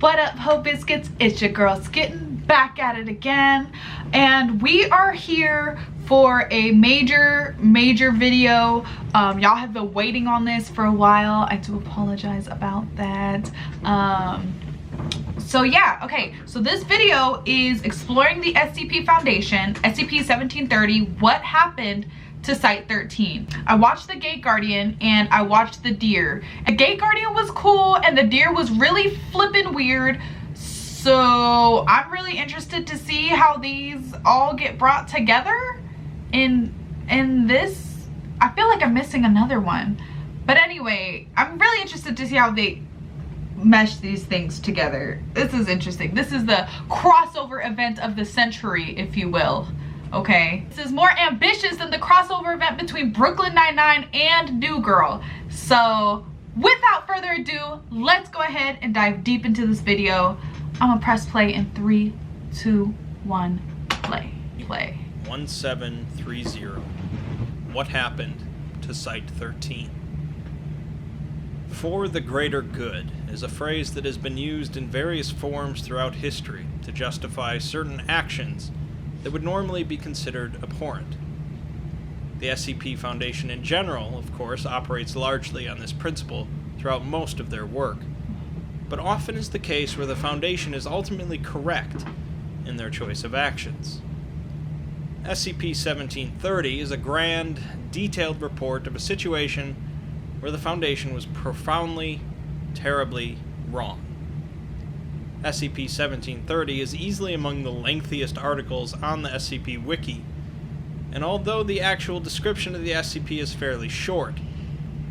What up, Ho Biscuits? It's your girl Skitten, back at it again, and we are here for a major video. Y'all have been waiting on this for a while. I do apologize about that. So yeah, okay, so this video is exploring the SCP Foundation, SCP-1730, what happened to Site-13. I watched The Gate Guardian and I watched The Deer. The Gate Guardian was cool and The Deer was really flippin' weird. So I'm really interested to see how these all get brought together in this. I feel like I'm missing another one. But anyway, I'm really interested to see how they mesh these things together. This is interesting. This is the crossover event of the century, if you will. Okay, this is more ambitious than the crossover event between Brooklyn Nine-Nine and New Girl. So without further ado, let's go ahead and dive deep into this video. I'm gonna press play in 3, 2, 1, play. 1730. What happened to Site-13? For the greater good is a phrase that has been used in various forms throughout history to justify certain actions that would normally be considered abhorrent. The SCP Foundation in general, of course, operates largely on this principle throughout most of their work, but often is the case where the Foundation is ultimately correct in their choice of actions. SCP-1730 is a grand, detailed report of a situation where the Foundation was profoundly, terribly wrong. SCP-1730 is easily among the lengthiest articles on the SCP Wiki, and although the actual description of the SCP is fairly short,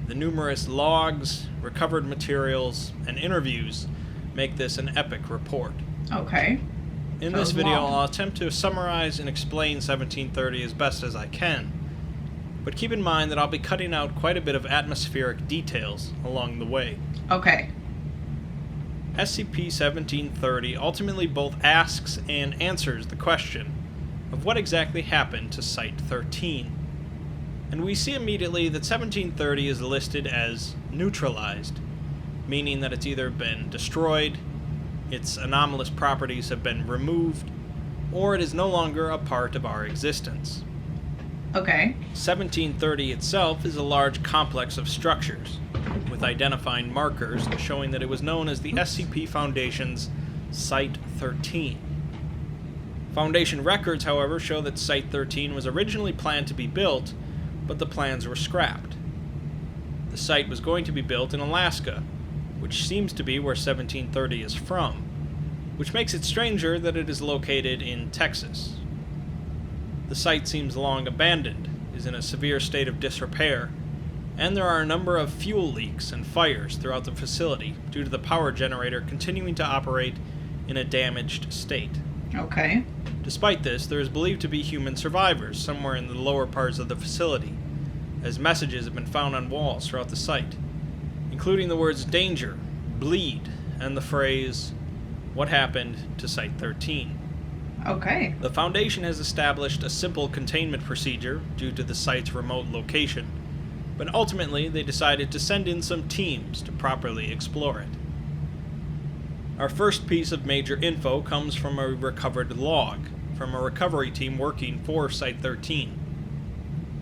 the numerous logs, recovered materials, and interviews make this an epic report. Okay. In this video, I'll attempt to summarize and explain 1730 as best as I can, but keep in mind that I'll be cutting out quite a bit of atmospheric details along the way. Okay. SCP-1730 ultimately both asks and answers the question of what exactly happened to Site-13. And we see immediately that 1730 is listed as neutralized, meaning that it's either been destroyed, its anomalous properties have been removed, or it is no longer a part of our existence. Okay. 1730 itself is a large complex of structures, with identifying markers showing that it was known as the SCP Foundation's Site-13. Foundation records, however, show that Site-13 was originally planned to be built, but the plans were scrapped. The site was going to be built in Alaska, which seems to be where 1730 is from, which makes it stranger that it is located in Texas. The site seems long abandoned, is in a severe state of disrepair, and there are a number of fuel leaks and fires throughout the facility due to the power generator continuing to operate in a damaged state. Okay. Despite this, there is believed to be human survivors somewhere in the lower parts of the facility, as messages have been found on walls throughout the site, including the words danger, bleed, and the phrase, what happened to Site-13. Okay. The Foundation has established a simple containment procedure due to the site's remote location, but ultimately they decided to send in some teams to properly explore it. Our first piece of major info comes from a recovered log from a recovery team working for Site-13.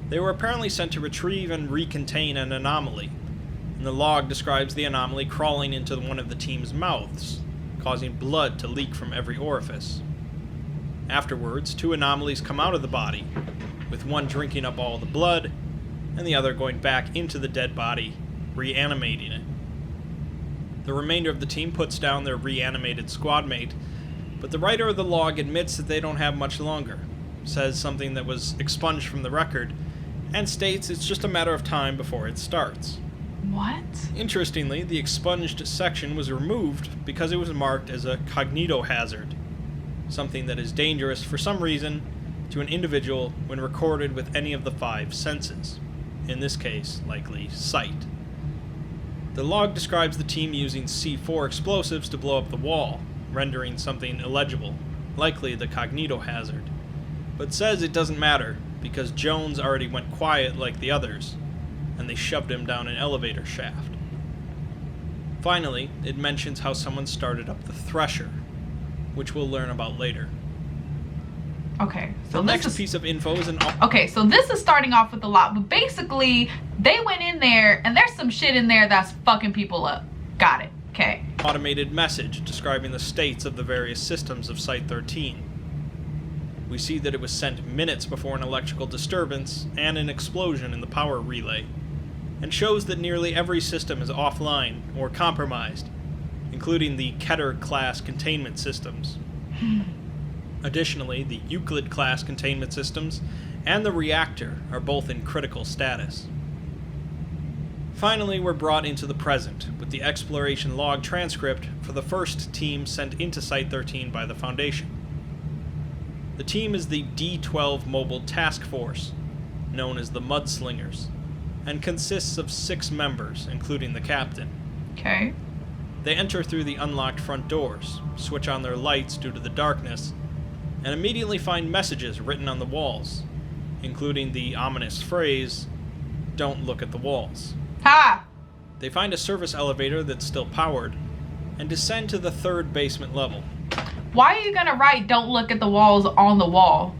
They were apparently sent to retrieve and recontain an anomaly, and the log describes the anomaly crawling into one of the team's mouths, causing blood to leak from every orifice. Afterwards, 2 anomalies come out of the body, with one drinking up all the blood, and the other going back into the dead body, reanimating it. The remainder of the team puts down their reanimated squad mate, but the writer of the log admits that they don't have much longer, says something that was expunged from the record, and states it's just a matter of time before it starts. What? Interestingly, the expunged section was removed because it was marked as a cognitohazard, something that is dangerous for some reason to an individual when recorded with any of the 5 senses, in this case, likely sight. The log describes the team using C4 explosives to blow up the wall, rendering something illegible, likely the cognitohazard, but says it doesn't matter because Jones already went quiet like the others, and they shoved him down an elevator shaft. Finally, it mentions how someone started up the thresher, which we'll learn about later. Okay, so the next piece of info is okay, so this is starting off with a lot, but basically they went in there and there's some shit in there that's fucking people up. Got it. Okay. Automated message describing the states of the various systems of Site-13. We see that it was sent minutes before an electrical disturbance and an explosion in the power relay, and shows that nearly every system is offline or compromised, including the Keter-class containment systems. Additionally, the Euclid-class containment systems and the reactor are both in critical status. Finally, we're brought into the present, with the exploration log transcript for the first team sent into Site-13 by the Foundation. The team is the D-12 Mobile Task Force, known as the Mudslingers, and consists of 6 members, including the captain. Okay. They enter through the unlocked front doors, switch on their lights due to the darkness, and immediately find messages written on the walls, including the ominous phrase, "Don't look at the walls." Ha! They find a service elevator that's still powered, and descend to the 3rd basement level. Why are you gonna write "don't look at the walls" on the wall?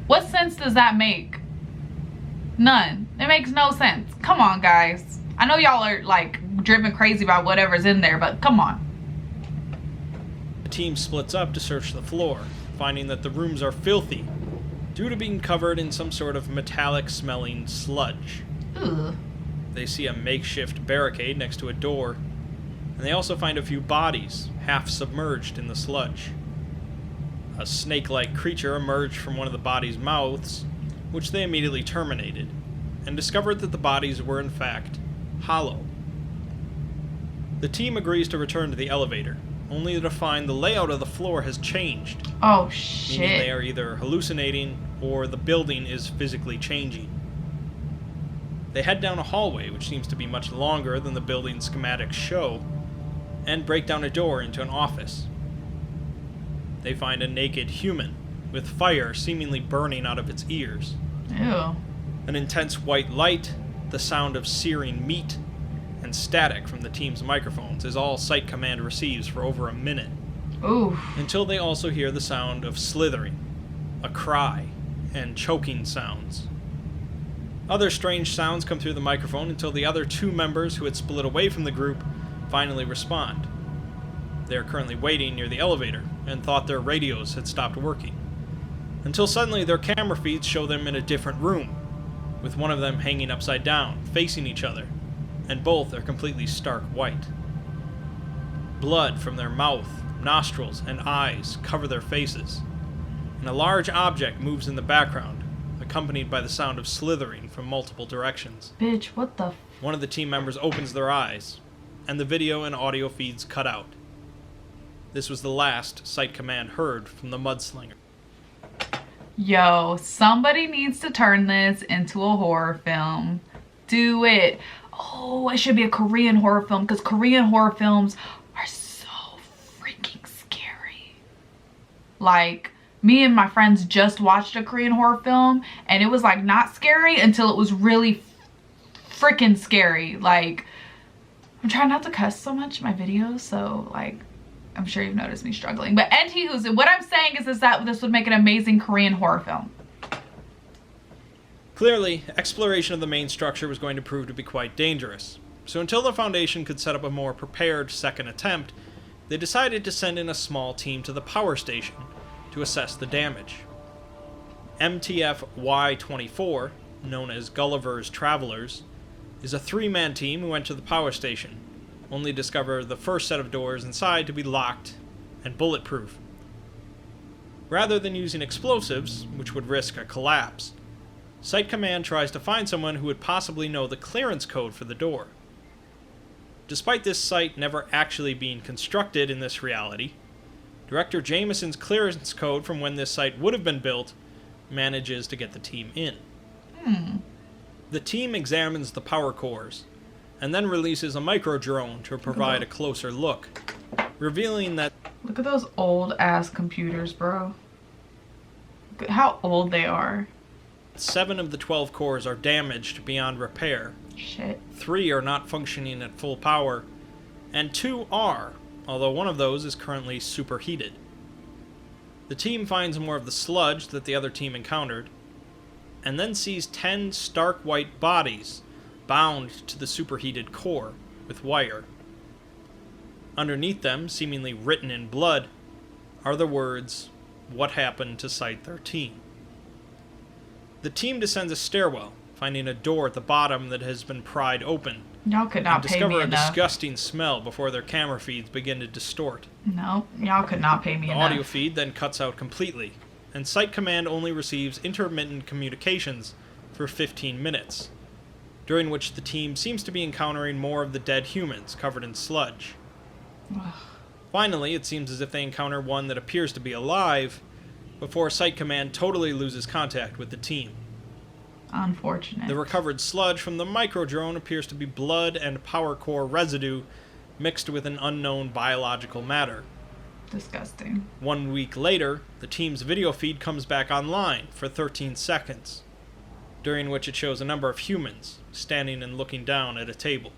What sense does that make? None. It makes no sense. Come on, guys. I know y'all are, like, driven crazy by whatever's in there, but come on. The team splits up to search the floor, finding that the rooms are filthy, due to being covered in some sort of metallic-smelling sludge. Ugh. They see a makeshift barricade next to a door, and they also find a few bodies, half submerged in the sludge. A snake-like creature emerged from one of the bodies' mouths, which they immediately terminated, and discovered that the bodies were in fact hollow. The team agrees to return to the elevator, only to find the layout of the floor has changed. Oh, shit. Meaning they are either hallucinating or the building is physically changing. They head down a hallway, which seems to be much longer than the building's schematics show, and break down a door into an office. They find a naked human, with fire seemingly burning out of its ears. Ew. An intense white light, the sound of searing meat, and static from the team's microphones is all Site Command receives for over a minute. Oof. Until they also hear the sound of slithering, a cry, and choking sounds. Other strange sounds come through the microphone until the other 2 members who had split away from the group finally respond. They are currently waiting near the elevator and thought their radios had stopped working, until suddenly their camera feeds show them in a different room, with one of them hanging upside down, facing each other, and both are completely stark white. Blood from their mouth, nostrils, and eyes cover their faces, and a large object moves in the background, accompanied by the sound of slithering from multiple directions. Bitch, what the One of the team members opens their eyes, and the video and audio feeds cut out. This was the last Site Command heard from the Mudslinger. Yo, somebody needs to turn this into a horror film. Do it. Oh, it should be a Korean horror film, because Korean horror films are so freaking scary. Like, me and my friends just watched a Korean horror film, and it was like not scary until it was really freaking scary. Like, I'm trying not to cuss so much in my videos, so like, I'm sure you've noticed me struggling. But anywho, what I'm saying is that this would make an amazing Korean horror film. Clearly, exploration of the main structure was going to prove to be quite dangerous, so until the Foundation could set up a more prepared second attempt, they decided to send in a small team to the power station to assess the damage. MTF Y-24, known as Gulliver's Travelers, is a 3-man team who went to the power station, only to discover the first set of doors inside to be locked and bulletproof. Rather than using explosives, which would risk a collapse, Site Command tries to find someone who would possibly know the clearance code for the door. Despite this site never actually being constructed in this reality, Director Jameson's clearance code from when this site would have been built manages to get the team in. The team examines the power cores, and then releases a micro-drone to provide a closer look, revealing that... Look at those old-ass computers, bro. Look at how old they are. 7 of the 12 cores are damaged beyond repair. Shit. 3 are not functioning at full power, and 2 are, although one of those is currently superheated. The team finds more of the sludge that the other team encountered, and then sees 10 stark white bodies bound to the superheated core with wire. Underneath them, seemingly written in blood, are the words, "What happened to Site-13?" The team descends a stairwell, finding a door at the bottom that has been pried open. Y'all could not pay me discover a enough. disgusting smell before their camera feeds begin to distort. No, y'all could not pay me The enough. audio feed then cuts out completely, and Site Command only receives intermittent communications for 15 minutes, during which the team seems to be encountering more of the dead humans covered in sludge. Finally, it seems as if they encounter one that appears to be alive, before Site Command totally loses contact with the team. Unfortunate. The recovered sludge from the micro-drone appears to be blood and power core residue mixed with an unknown biological matter. Disgusting. 1 week later, the team's video feed comes back online for 13 seconds, during which it shows a number of humans standing and looking down at a table.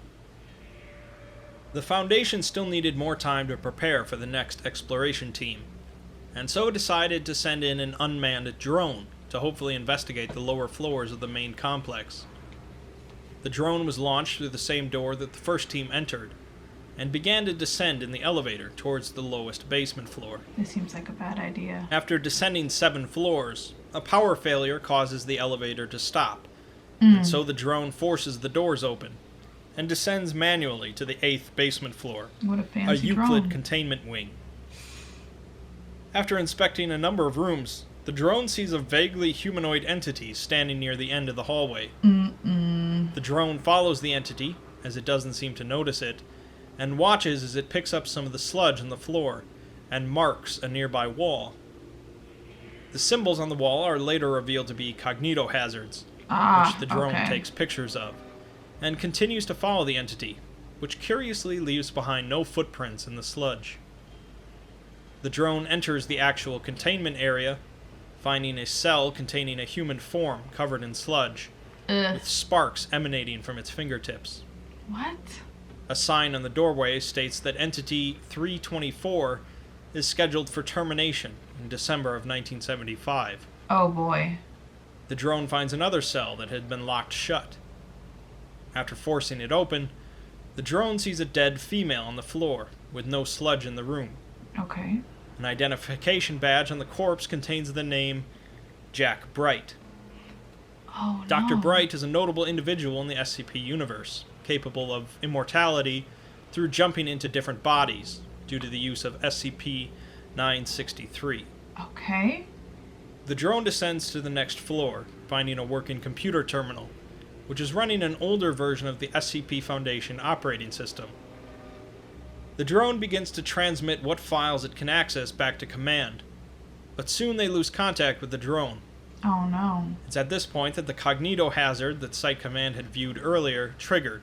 The Foundation still needed more time to prepare for the next exploration team, and so decided to send in an unmanned drone to hopefully investigate the lower floors of the main complex. The drone was launched through the same door that the first team entered, and began to descend in the elevator towards the lowest basement floor. This seems like a bad idea. After descending 7 floors, a power failure causes the elevator to stop, and so the drone forces the doors open, and descends manually to the 8th basement floor, What a a fancy Euclid drone. containment wing. After inspecting a number of rooms, the drone sees a vaguely humanoid entity standing near the end of the hallway. The drone follows the entity, as it doesn't seem to notice it, and watches as it picks up some of the sludge on the floor and marks a nearby wall. The symbols on the wall are later revealed to be cognitohazards, which the drone okay. takes pictures of, and continues to follow the entity, which curiously leaves behind no footprints in the sludge. The drone enters the actual containment area, finding a cell containing a human form covered in sludge, with sparks emanating from its fingertips. What? A sign on the doorway states that Entity 324 is scheduled for termination in December of 1975. Oh boy. The drone finds another cell that had been locked shut. After forcing it open, the drone sees a dead female on the floor, with no sludge in the room. Okay. An identification badge on the corpse contains the name Jack Bright. Oh no. Dr. Bright is a notable individual in the SCP universe, capable of immortality through jumping into different bodies due to the use of SCP-963. Okay. The drone descends to the next floor, finding a working computer terminal, which is running an older version of the SCP Foundation operating system. The drone begins to transmit what files it can access back to Command, but soon they lose contact with the drone. Oh no. It's at this point that the cognitohazard that Site Command had viewed earlier triggered,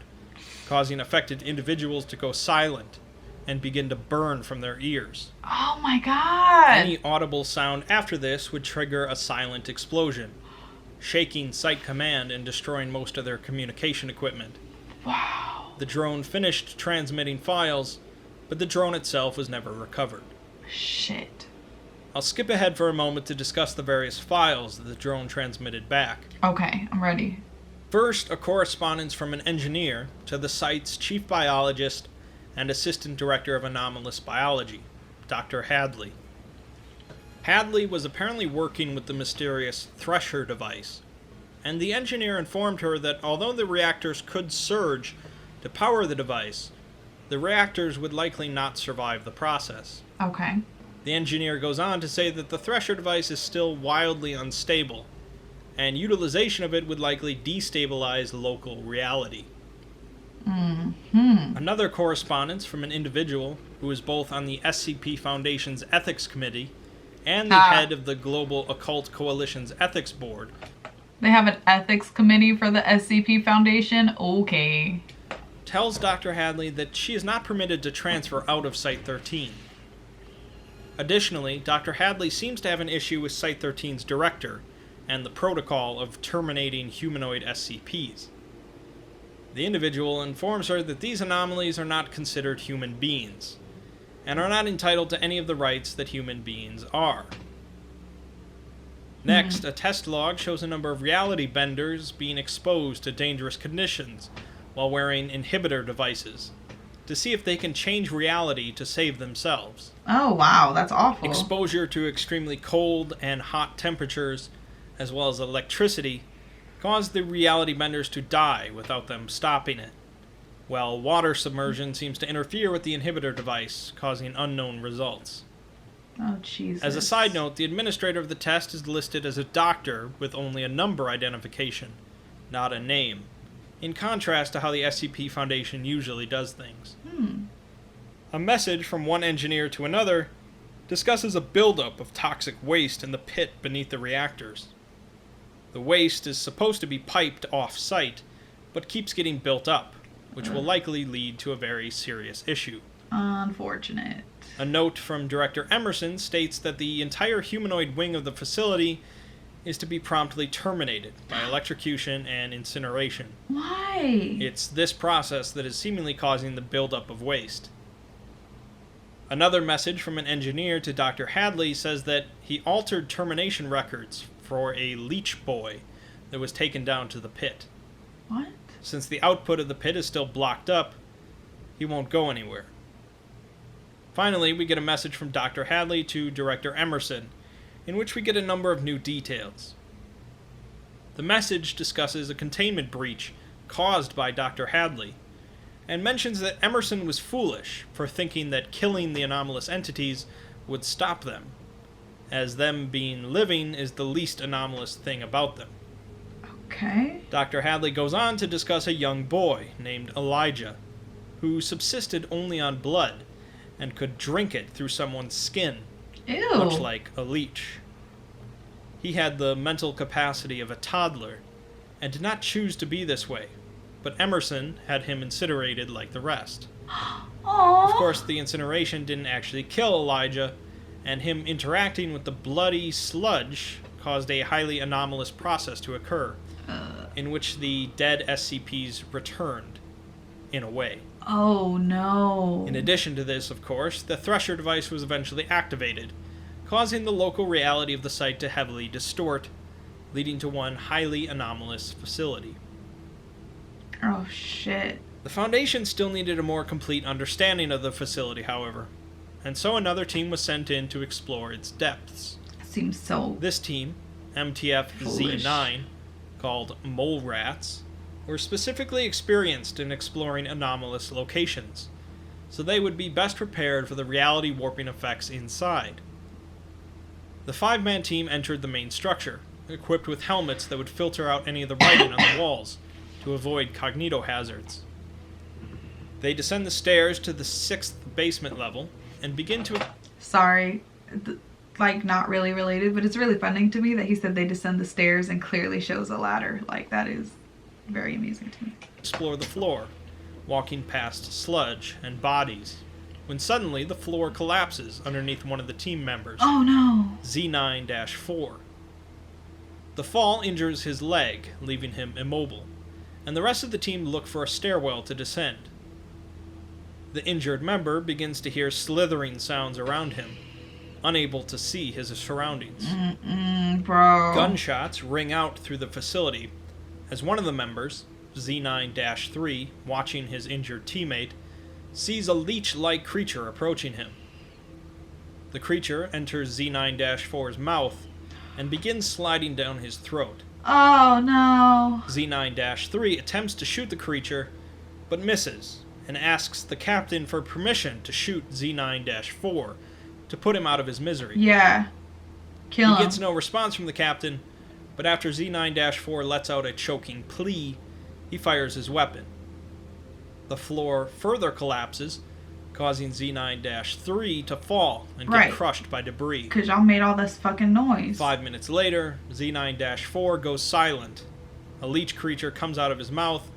causing affected individuals to go silent and begin to burn from their ears. Oh my god. Any audible sound after this would trigger a silent explosion, shaking Site Command and destroying most of their communication equipment. Wow. The drone finished transmitting files, but the drone itself was never recovered. Shit. I'll skip ahead for a moment to discuss the various files that the drone transmitted back. Okay, I'm ready. First, a correspondence from an engineer to the site's chief biologist and assistant director of anomalous biology, Dr. Hadley. Hadley was apparently working with the mysterious Thresher device, and the engineer informed her that although the reactors could surge to power the device, the reactors would likely not survive the process. Okay. The engineer goes on to say that the Thresher device is still wildly unstable, and utilization of it would likely destabilize local reality. Another correspondence from an individual who is both on the SCP Foundation's Ethics Committee and the head of the Global Occult Coalition's Ethics Board. They have an ethics committee for the SCP Foundation? Okay. Tells Dr. Hadley that she is not permitted to transfer out of Site-13. Additionally, Dr. Hadley seems to have an issue with Site-13's director and the protocol of terminating humanoid SCPs. The individual informs her that these anomalies are not considered human beings, and are not entitled to any of the rights that human beings are. Next, a test log shows a number of reality benders being exposed to dangerous conditions while wearing inhibitor devices, to see if they can change reality to save themselves. Oh wow, that's awful. Exposure to extremely cold and hot temperatures, as well as electricity, caused the reality benders to die without them stopping it, while water submersion seems to interfere with the inhibitor device, causing unknown results. Oh, Jesus. As a side note, the administrator of the test is listed as a doctor with only a number identification, not a name, in contrast to how the SCP Foundation usually does things. A message from one engineer to another discusses a buildup of toxic waste in the pit beneath the reactors. The waste is supposed to be piped off-site, but keeps getting built up, which will likely lead to a very serious issue. Unfortunate. A note from Director Emerson states that the entire humanoid wing of the facility is to be promptly terminated by electrocution and incineration. Why? It's this process that is seemingly causing the buildup of waste. Another message from an engineer to Dr. Hadley says that he altered termination records for a leech boy that was taken down to the pit. What? Since the output of the pit is still blocked up, he won't go anywhere. Finally, we get a message from Dr. Hadley to Director Emerson, in which we get a number of new details. The message discusses a containment breach caused by Dr. Hadley, and mentions that Emerson was foolish for thinking that killing the anomalous entities would stop them, as them being living is the least anomalous thing about them. Okay. Dr. Hadley goes on to discuss a young boy named Elijah, who subsisted only on blood, and could drink it through someone's skin, Ew. much like a leech. He had the mental capacity of a toddler, and did not choose to be this way, but Emerson had him incinerated like the rest. Aww. Of course, the incineration didn't actually kill Elijah, and him interacting with the bloody sludge caused a highly anomalous process to occur, in which the dead SCPs returned, in a way. Oh no. In addition to this, of course, the Thresher device was eventually activated, causing the local reality of the site to heavily distort, leading to one highly anomalous facility. Oh shit. The Foundation still needed a more complete understanding of the facility, however, and so another team was sent in to explore its depths. Seems so. This team, MTF-Z9, called Mole Rats, were specifically experienced in exploring anomalous locations, so they would be best prepared for the reality warping effects inside. The 5-man team entered the main structure, equipped with helmets that would filter out any of the writing on the walls to avoid cognitohazards. They descend the stairs to the 6th basement level and begin to... Sorry, like not really related, but it's really funny to me that he said they descend the stairs and clearly shows a ladder. Like, that is very amusing to me. Explore the floor, walking past sludge and bodies, when suddenly the floor collapses underneath one of the team members. Oh no! Z9-4. The fall injures his leg, leaving him immobile, and the rest of the team look for a stairwell to descend. The injured member begins to hear slithering sounds around him, unable to see his surroundings. Bro. Gunshots ring out through the facility as one of the members, Z9-3, watching his injured teammate, sees a leech-like creature approaching him. The creature enters Z9-4's mouth and begins sliding down his throat. Oh no. Z9-3 attempts to shoot the creature, but misses, and asks the captain for permission to shoot Z9-4 to put him out of his misery. Yeah. Kill him. He gets no response from the captain, but after Z9-4 lets out a choking plea, he fires his weapon. The floor further collapses, causing Z9-3 to fall and get crushed by debris. Because y'all made all this fucking noise. 5 minutes later, Z9-4 goes silent. A leech creature comes out of his mouth,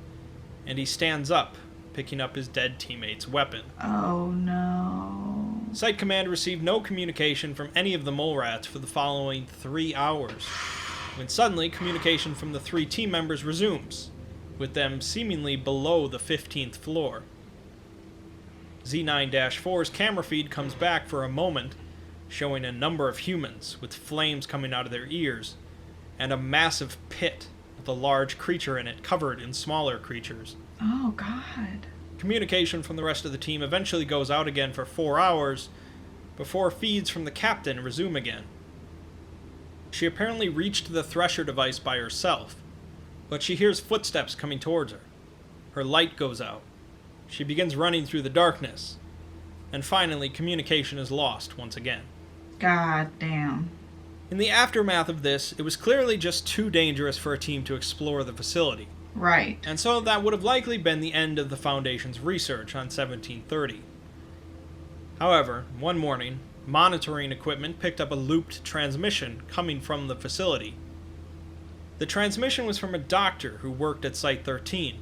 and he stands up, picking up his dead teammate's weapon. Oh no. Site Command received no communication from any of the mole rats for the following 3 hours, when suddenly communication from the 3 team members resumes, with them seemingly below the 15th floor. Z9-4's camera feed comes back for a moment, showing a number of humans with flames coming out of their ears, and a massive pit with a large creature in it covered in smaller creatures. Oh, God. Communication from the rest of the team eventually goes out again for 4 hours, before feeds from the captain resume again. She apparently reached the thresher device by herself, but she hears footsteps coming towards her. Her light goes out. She begins running through the darkness, and finally communication is lost once again. God damn. In the aftermath of this, it was clearly just too dangerous for a team to explore the facility. Right. And so that would have likely been the end of the Foundation's research on 1730. However, one morning, monitoring equipment picked up a looped transmission coming from the facility. The transmission was from a doctor who worked at Site-13,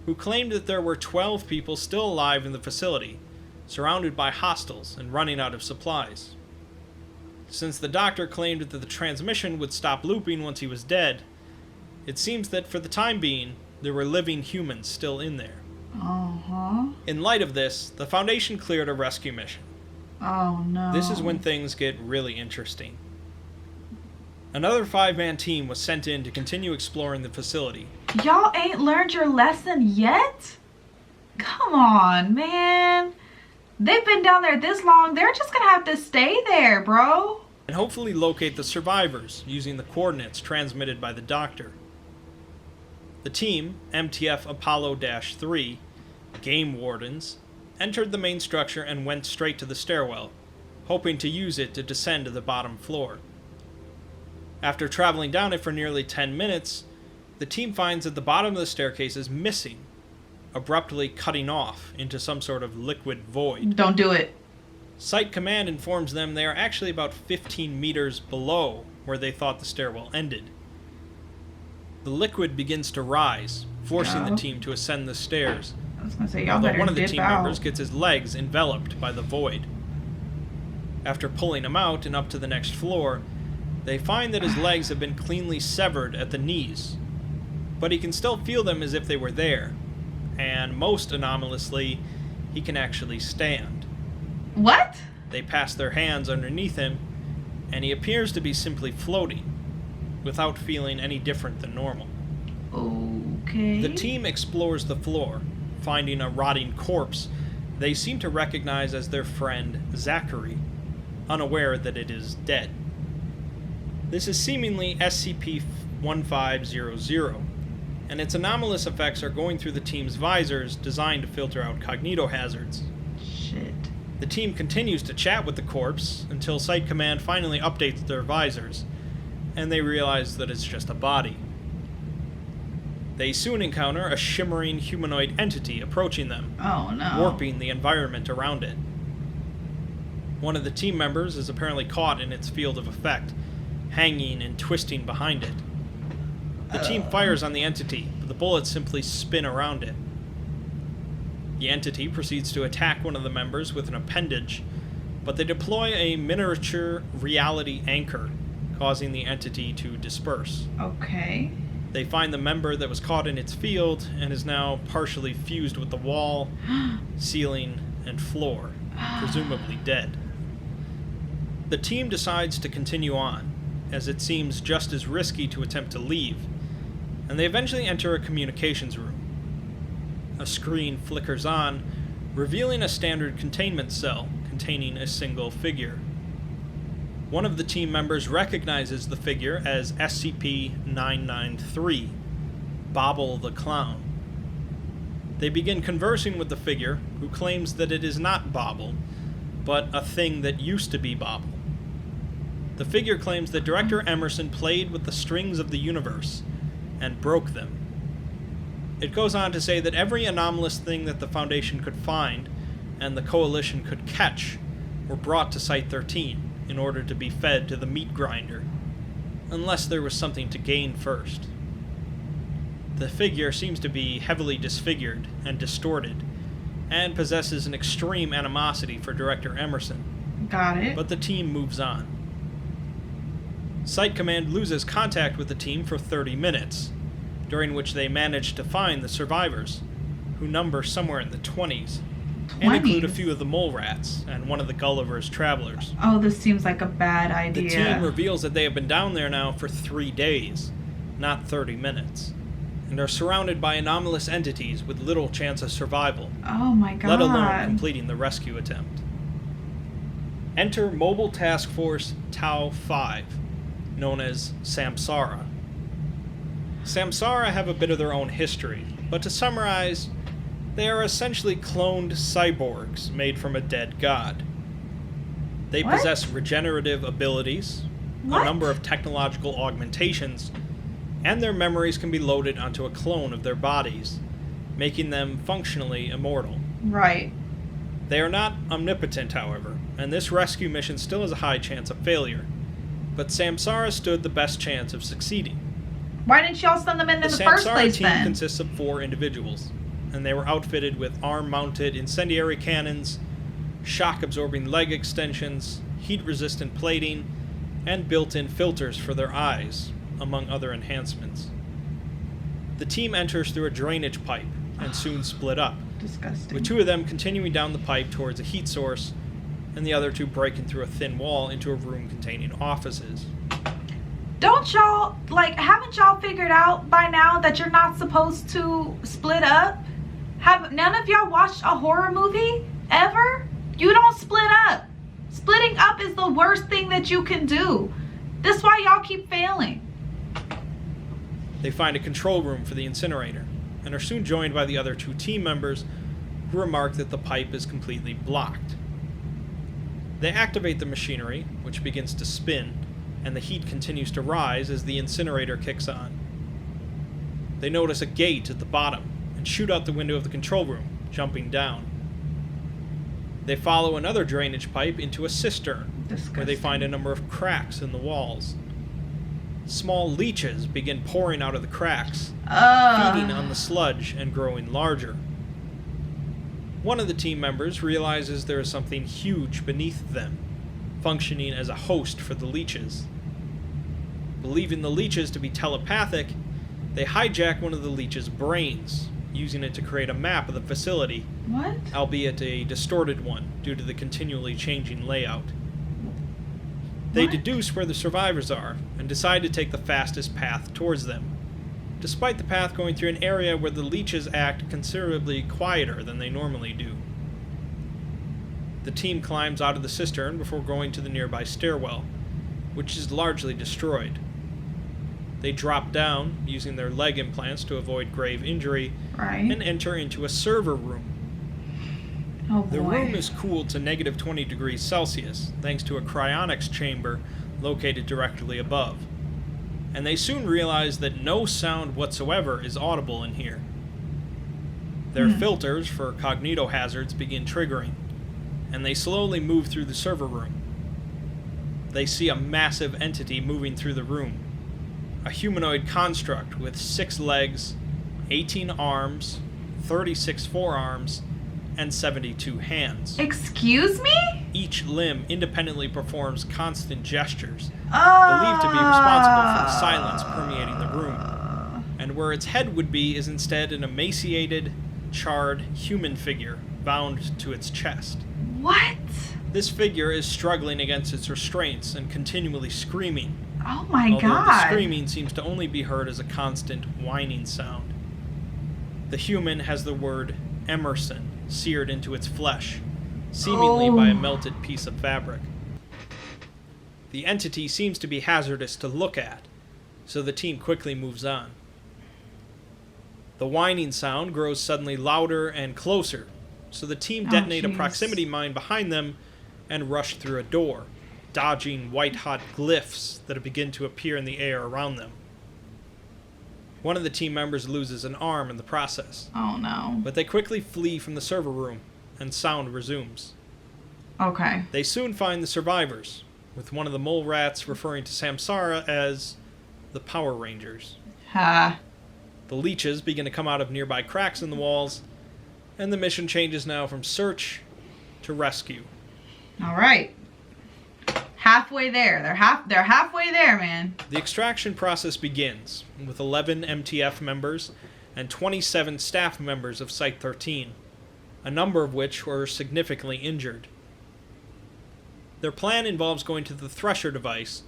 who claimed that there were 12 people still alive in the facility, surrounded by hostiles and running out of supplies. Since the doctor claimed that the transmission would stop looping once he was dead, it seems that for the time being, there were living humans still in there. Uh-huh. In light of this, the Foundation cleared a rescue mission. Oh, no. This is when things get really interesting. Another 5-man team was sent in to continue exploring the facility. Y'all ain't learned your lesson yet? Come on, man. They've been down there this long. They're just gonna have to stay there, bro. And hopefully locate the survivors using the coordinates transmitted by the doctor. The team, MTF Apollo-3, Game Wardens, entered the main structure and went straight to the stairwell, hoping to use it to descend to the bottom floor. After traveling down it for nearly 10 minutes, the team finds that the bottom of the staircase is missing, abruptly cutting off into some sort of liquid void. Don't do it. Site Command informs them they are actually about 15 meters below where they thought the stairwell ended. The liquid begins to rise, forcing the team to ascend the stairs, I was gonna say, y'all although better one of the dip team out. members gets his legs enveloped by the void. After pulling him out and up to the next floor, they find that his legs have been cleanly severed at the knees, but he can still feel them as if they were there, and most anomalously, he can actually stand. What? They pass their hands underneath him, and he appears to be simply floating, without feeling any different than normal. Okay. The team explores the floor, finding a rotting corpse they seem to recognize as their friend Zachary, unaware that it is dead. This is seemingly SCP-1730, and its anomalous effects are going through the team's visors designed to filter out cognitohazards. Shit. The team continues to chat with the corpse until Site Command finally updates their visors, and they realize that it's just a body. They soon encounter a shimmering humanoid entity approaching them, Oh, no. warping the environment around it. One of the team members is apparently caught in its field of effect, hanging and twisting behind it. The team fires on the entity, but the bullets simply spin around it. The entity proceeds to attack one of the members with an appendage, but they deploy a miniature reality anchor, causing the entity to disperse. Okay. They find the member that was caught in its field and is now partially fused with the wall, ceiling, and floor, presumably dead. The team decides to continue on, as it seems just as risky to attempt to leave, and they eventually enter a communications room. A screen flickers on, revealing a standard containment cell containing a single figure. One of the team members recognizes the figure as SCP-993, Bobble the Clown. They begin conversing with the figure, who claims that it is not Bobble, but a thing that used to be Bobble. The figure claims that Director Emerson played with the strings of the universe and broke them. It goes on to say that every anomalous thing that the Foundation could find and the Coalition could catch were brought to Site-13 in order to be fed to the meat grinder, unless there was something to gain first. The figure seems to be heavily disfigured and distorted, and possesses an extreme animosity for Director Emerson. Got it. But the team moves on. Site Command loses contact with the team for 30 minutes, during which they managed to find the survivors, who number somewhere in the 20s, and include a few of the mole rats and one of the Gulliver's travelers. Oh, this seems like a bad idea. The team reveals that they have been down there now for 3 days, not 30 minutes, and are surrounded by anomalous entities with little chance of survival. Oh my god. Let alone completing the rescue attempt. Enter Mobile Task Force Tau 5, known as Samsara. Samsara have a bit of their own history, but to summarize, they are essentially cloned cyborgs made from a dead god. They possess regenerative abilities, a number of technological augmentations, and their memories can be loaded onto a clone of their bodies, making them functionally immortal. Right. They are not omnipotent, however, and this rescue mission still has a high chance of failure. But Samsara stood the best chance of succeeding. Why didn't y'all send them in the first place then? The Samsara team consists of 4 individuals, and they were outfitted with arm-mounted incendiary cannons, shock-absorbing leg extensions, heat-resistant plating, and built-in filters for their eyes, among other enhancements. The team enters through a drainage pipe and soon split up, disgusting, with 2 of them continuing down the pipe towards a heat source, and the other 2 breaking through a thin wall into a room containing offices. Don't y'all, haven't y'all figured out by now that you're not supposed to split up? Have none of y'all watched a horror movie ever? You don't split up. Splitting up is the worst thing that you can do. That's why y'all keep failing. They find a control room for the incinerator, and are soon joined by the other 2 team members, who remark that the pipe is completely blocked. They activate the machinery, which begins to spin, and the heat continues to rise as the incinerator kicks on. They notice a gate at the bottom, and shoot out the window of the control room, jumping down. They follow another drainage pipe into a cistern, where they find a number of cracks in the walls. Small leeches begin pouring out of the cracks, feeding on the sludge and growing larger. One of the team members realizes there is something huge beneath them, functioning as a host for the leeches. Believing the leeches to be telepathic, they hijack one of the leeches' brains, using it to create a map of the facility, albeit a distorted one due to the continually changing layout. They deduce where the survivors are, and decide to take the fastest path towards them, despite the path going through an area where the leeches act considerably quieter than they normally do. The team climbs out of the cistern before going to the nearby stairwell, which is largely destroyed. They drop down, using their leg implants to avoid grave injury, and enter into a server room. The room is cooled to negative 20 degrees Celsius, thanks to a cryonics chamber located directly above. And they soon realize that no sound whatsoever is audible in here. Their filters for cognitohazards begin triggering, and they slowly move through the server room. They see a massive entity moving through the room. A humanoid construct with 6 legs, 18 arms, 36 forearms, and 72 hands. Excuse me? Each limb independently performs constant gestures, believed to be responsible for the silence permeating the room. And where its head would be is instead an emaciated, charred human figure bound to its chest. What? This figure is struggling against its restraints and continually screaming. Oh my god. Although the screaming seems to only be heard as a constant whining sound. The human has the word Emerson seared into its flesh, seemingly by a melted piece of fabric. The entity seems to be hazardous to look at, so the team quickly moves on. The whining sound grows suddenly louder and closer, so the team detonate a proximity mine behind them and rush through a door, dodging white-hot glyphs that begin to appear in the air around them. One of the team members loses an arm in the process. Oh no. But they quickly flee from the server room, and sound resumes. Okay. They soon find the survivors, with one of the mole rats referring to Samsara as the Power Rangers. Ha. The leeches begin to come out of nearby cracks in the walls, and the mission changes now from search to rescue. Alright. halfway there. They're halfway there, man. The extraction process begins with 11 MTF members and 27 staff members of Site-13, a number of which were significantly injured. Their plan involves going to the Thresher device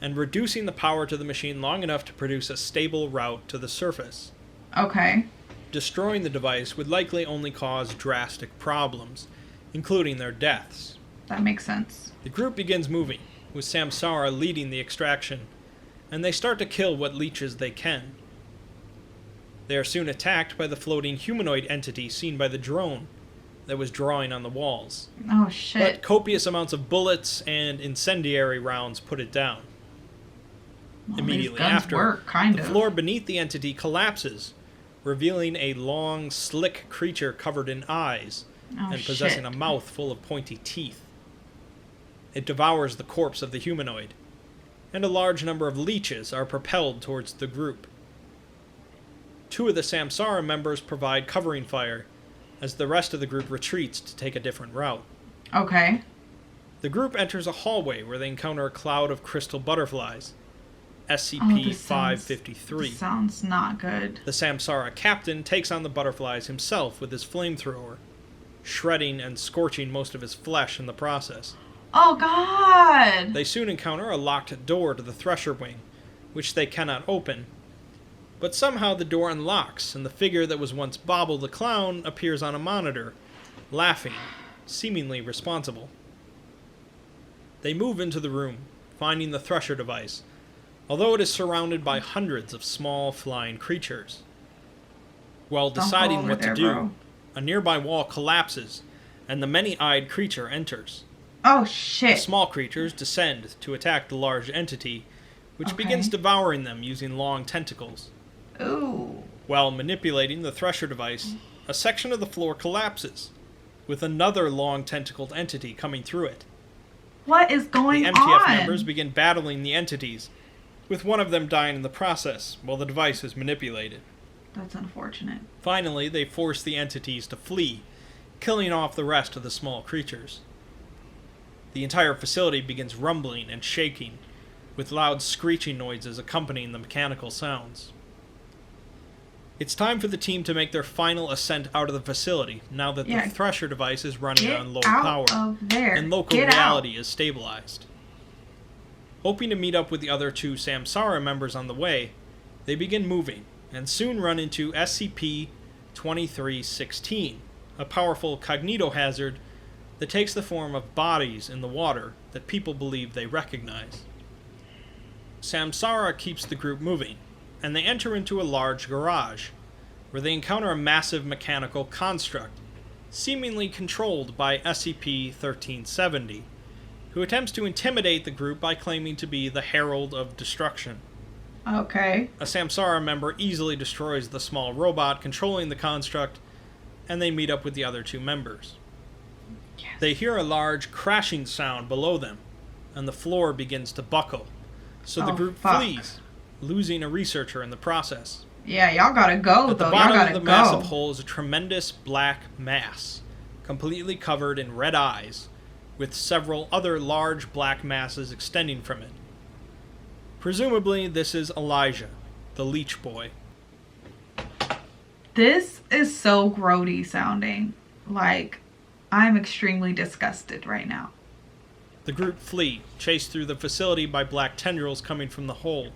and reducing the power to the machine long enough to produce a stable route to the surface. Okay. Destroying the device would likely only cause drastic problems, including their deaths. That makes sense. The group begins moving, with Samsara leading the extraction, and they start to kill what leeches they can. They are soon attacked by the floating humanoid entity seen by the drone that was drawing on the walls. Oh, shit. But copious amounts of bullets and incendiary rounds put it down. Well, Immediately these guns after, work, kind the of. floor beneath the entity collapses, revealing a long, slick creature covered in eyes and possessing a mouth full of pointy teeth. It devours the corpse of the humanoid, and a large number of leeches are propelled towards the group. 2 of the Samsara members provide covering fire, as the rest of the group retreats to take a different route. Okay. The group enters a hallway where they encounter a cloud of crystal butterflies, SCP-553. This sounds not good. The Samsara captain takes on the butterflies himself with his flamethrower, shredding and scorching most of his flesh in the process. Oh, God! They soon encounter a locked door to the Thresher wing, which they cannot open. But somehow the door unlocks, and the figure that was once Bobble the Clown appears on a monitor, laughing, seemingly responsible. They move into the room, finding the Thresher device, although it is surrounded by hundreds of small flying creatures. While deciding what to do, a nearby wall collapses, and the many-eyed creature enters. Oh, shit. The small creatures descend to attack the large entity, which begins devouring them using long tentacles. Ooh. While manipulating the Thresher device, a section of the floor collapses, with another long tentacled entity coming through it. What is going on? The MTF members begin battling the entities, with one of them dying in the process while the device is manipulated. That's unfortunate. Finally, they force the entities to flee, killing off the rest of the small creatures. The entire facility begins rumbling and shaking, with loud screeching noises accompanying the mechanical sounds. It's time for the team to make their final ascent out of the facility, now that the Thresher device is running on low power, and local reality is stabilized. Hoping to meet up with the other 2 Samsara members on the way, they begin moving, and soon run into SCP-2316, a powerful cognitohazard that takes the form of bodies in the water that people believe they recognize. Samsara keeps the group moving, and they enter into a large garage, where they encounter a massive mechanical construct, seemingly controlled by SCP-1370, who attempts to intimidate the group by claiming to be the Herald of Destruction. Okay. A Samsara member easily destroys the small robot controlling the construct, and they meet up with the other 2 members. Yes. They hear a large crashing sound below them, and the floor begins to buckle, so the group flees, losing a researcher in the process. Yeah, y'all gotta go, At the bottom of the massive hole is a tremendous black mass, completely covered in red eyes, with several other large black masses extending from it. Presumably, this is Elijah, the Leech Boy. This is so grody sounding. Like, I'm extremely disgusted right now. The group flee, chased through the facility by black tendrils coming from the hole,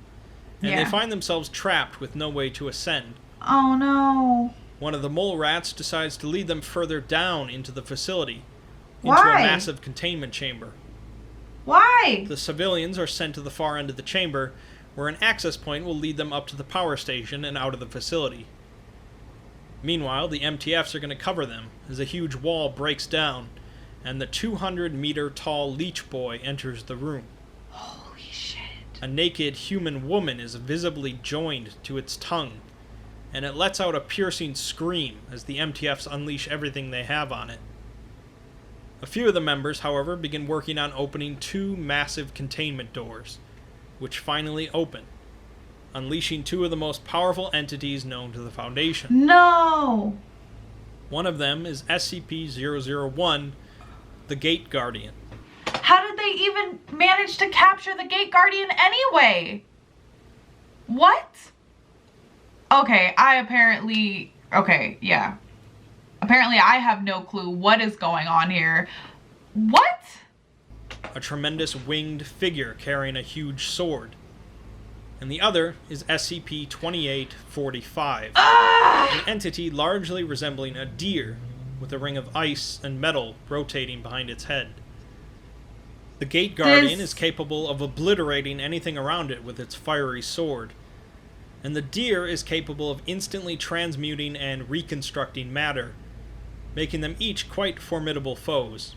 and they find themselves trapped with no way to ascend. Oh no. One of the mole rats decides to lead them further down into the facility, Why? into a massive containment chamber. Why? The civilians are sent to the far end of the chamber, where an access point will lead them up to the power station and out of the facility. Meanwhile, the MTFs are going to cover them, as a huge wall breaks down, and the 200-meter-tall Leech Boy enters the room. Holy shit. A naked human woman is visibly joined to its tongue, and it lets out a piercing scream as the MTFs unleash everything they have on it. A few of the members, however, begin working on opening 2 massive containment doors, which finally open, unleashing 2 of the most powerful entities known to the Foundation. No! One of them is SCP-001, the Gate Guardian. How did they even manage to capture the Gate Guardian anyway? What? Okay, okay, yeah. Apparently I have no clue what is going on here. What? A tremendous winged figure carrying a huge sword. And the other is SCP-2845, an entity largely resembling a deer with a ring of ice and metal rotating behind its head. The Gate Guardian is capable of obliterating anything around it with its fiery sword, and the deer is capable of instantly transmuting and reconstructing matter, making them each quite formidable foes.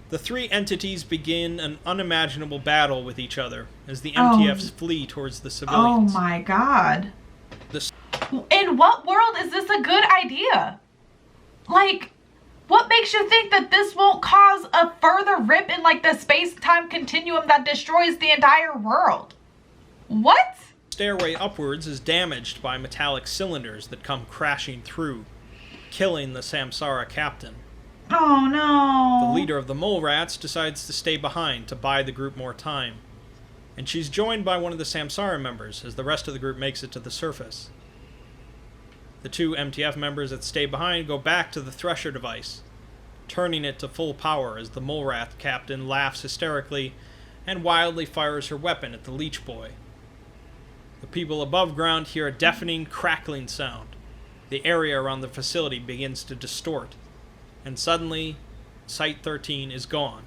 The three entities begin an unimaginable battle with each other as the MTFs flee towards the civilians. Oh my god. In what world is this a good idea? Like, what makes you think that this won't cause a further rip in like the space-time continuum that destroys the entire world? What? The stairway upwards is damaged by metallic cylinders that come crashing through, killing the Samsara captain. Oh no. The leader of the mole rats decides to stay behind to buy the group more time, and she's joined by one of the Samsara members as the rest of the group makes it to the surface. The two MTF members that stay behind go back to the Thresher device, turning it to full power as the mole rat captain laughs hysterically and wildly fires her weapon at the leech boy. The people above ground hear a deafening, crackling sound. The area around the facility begins to distort, and suddenly, Site-13 is gone,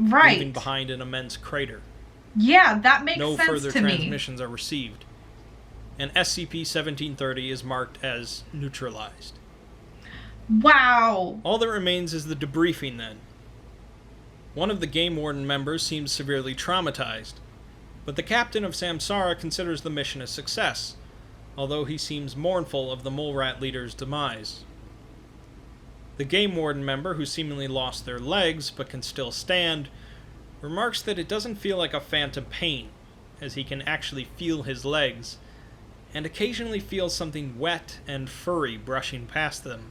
leaving behind an immense crater. Yeah, that makes sense to me. No further transmissions are received, and SCP-1730 is marked as neutralized. Wow. All that remains is the debriefing then. One of the Game Warden members seems severely traumatized, but the captain of Samsara considers the mission a success, although he seems mournful of the mole rat leader's demise. The Game Warden member, who seemingly lost their legs but can still stand, remarks that it doesn't feel like a phantom pain, as he can actually feel his legs, and occasionally feels something wet and furry brushing past them.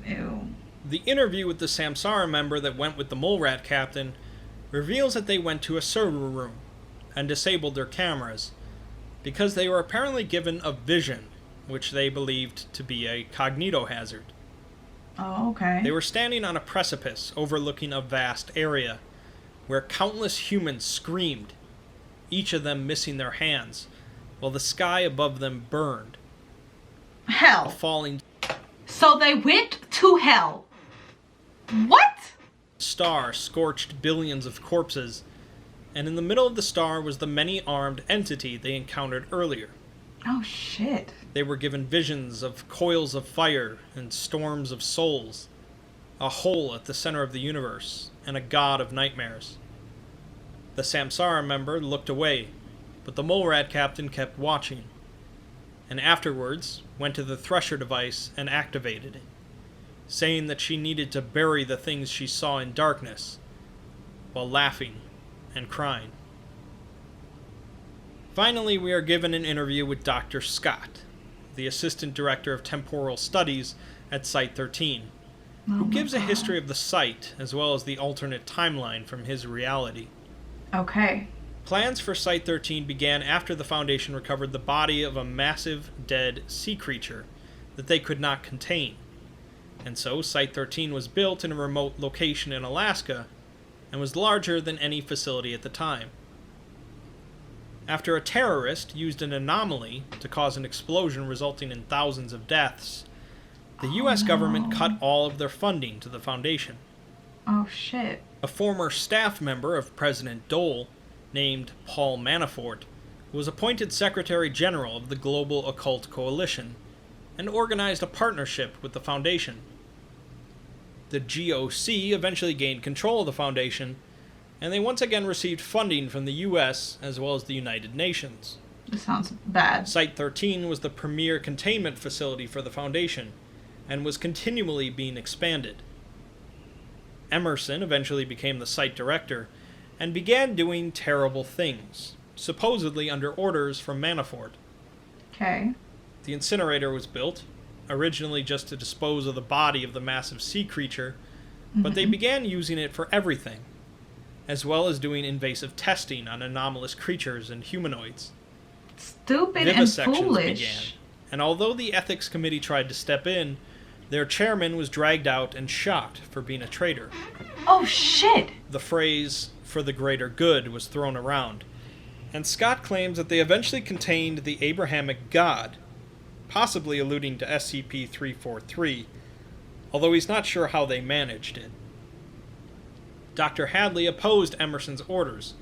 Ew. The interview with the Samsara member that went with the mole rat captain reveals that they went to a server room and disabled their cameras, because they were apparently given a vision, which they believed to be a cognito hazard. Oh, okay. They were standing on a precipice overlooking a vast area, where countless humans screamed, each of them missing their hands, while the sky above them burned. Hell. A falling So they went to hell. What? star scorched billions of corpses, and in the middle of the star was the many-armed entity they encountered earlier. Oh, shit. They were given visions of coils of fire and storms of souls, a hole at the center of the universe, and a god of nightmares. The Samsara member looked away, but the mole rat captain kept watching, and afterwards went to the Thresher device and activated it, saying that she needed to bury the things she saw in darkness, while laughing and crying. Finally, we are given an interview with Dr. Scott, the Assistant Director of Temporal Studies at Site-13, who gives a history of the site as well as the alternate timeline from his reality. Okay. Plans for Site-13 began after the Foundation recovered the body of a massive, dead sea creature that they could not contain, and so Site-13 was built in a remote location in Alaska and was larger than any facility at the time. After a terrorist used an anomaly to cause an explosion resulting in thousands of deaths, the U.S. government cut all of their funding to the Foundation. Oh, shit. A former staff member of President Dole, named Paul Manafort, was appointed Secretary General of the Global Occult Coalition and organized a partnership with the Foundation. The GOC eventually gained control of the Foundation, and they once again received funding from the U.S. as well as the United Nations. This sounds bad. Site-13 was the premier containment facility for the Foundation, and was continually being expanded. Emerson eventually became the site director, and began doing terrible things, supposedly under orders from Manafort. Okay. The incinerator was built, originally just to dispose of the body of the massive sea creature, but they began using it for everything, as well as doing invasive testing on anomalous creatures and humanoids. Stupid and foolish. Began, and although the ethics committee tried to step in, their chairman was dragged out and shot for being a traitor. Oh shit! The phrase, "for the greater good," was thrown around, and Scott claims that they eventually contained the Abrahamic God, possibly alluding to SCP-343, although he's not sure how they managed it. Dr. Hadley opposed Emerson's orders,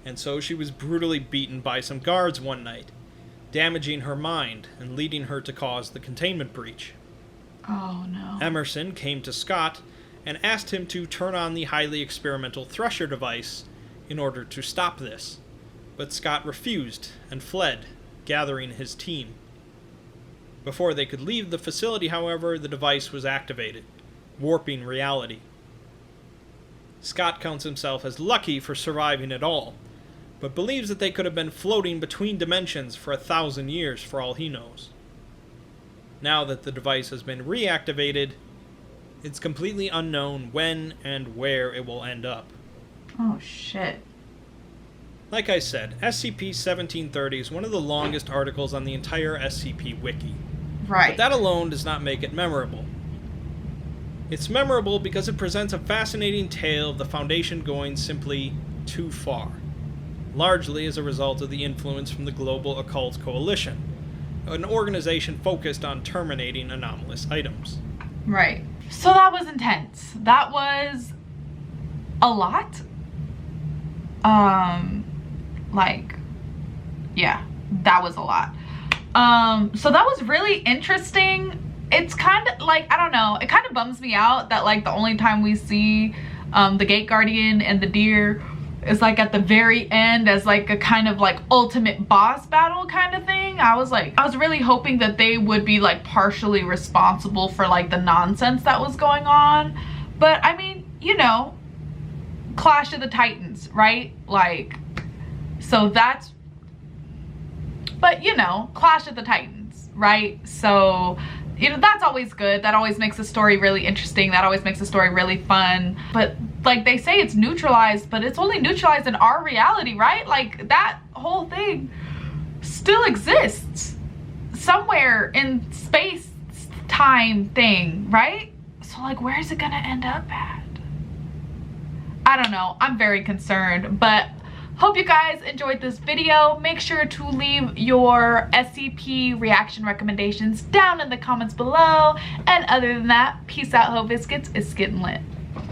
and so she was brutally beaten by some guards one night, damaging her mind and leading her to cause the containment breach. Oh no. Emerson came to Scott and asked him to turn on the highly experimental Thresher device in order to stop this, but Scott refused and fled, gathering his team. Before they could leave the facility, however, the device was activated, warping reality. Scott counts himself as lucky for surviving at all, but believes that they could have been floating between dimensions for 1,000 years for all he knows. Now that the device has been reactivated, it's completely unknown when and where it will end up. Oh shit. Like I said, SCP-1730 is one of the longest articles on the entire SCP Wiki. Right. But that alone does not make it memorable. It's memorable because it presents a fascinating tale of the Foundation going simply too far, largely as a result of the influence from the Global Occult Coalition, an organization focused on terminating anomalous items. Right. So that was intense. That was a lot. Yeah, that was a lot. So that was really interesting. It's kind of like, I don't know, it kind of bums me out that like the only time we see the Gate Guardian and the deer is like at the very end as like a kind of like ultimate boss battle kind of thing. I was really hoping that they would be like partially responsible for like the nonsense that was going on. But I mean, you know, Clash of the Titans, right? Like, so that's, but you know, Clash of the Titans, right? So, you know, that's always good. That always makes a story really interesting. That always makes a story really fun. But like they say it's neutralized, but it's only neutralized in our reality, right? Like that whole thing still exists somewhere in space time thing, right? So like, where is it gonna end up at? I don't know. I'm very concerned, but hope you guys enjoyed this video. Make sure to leave your SCP reaction recommendations down in the comments below. And other than that, peace out, ho biscuits. It's Skittin' Lit.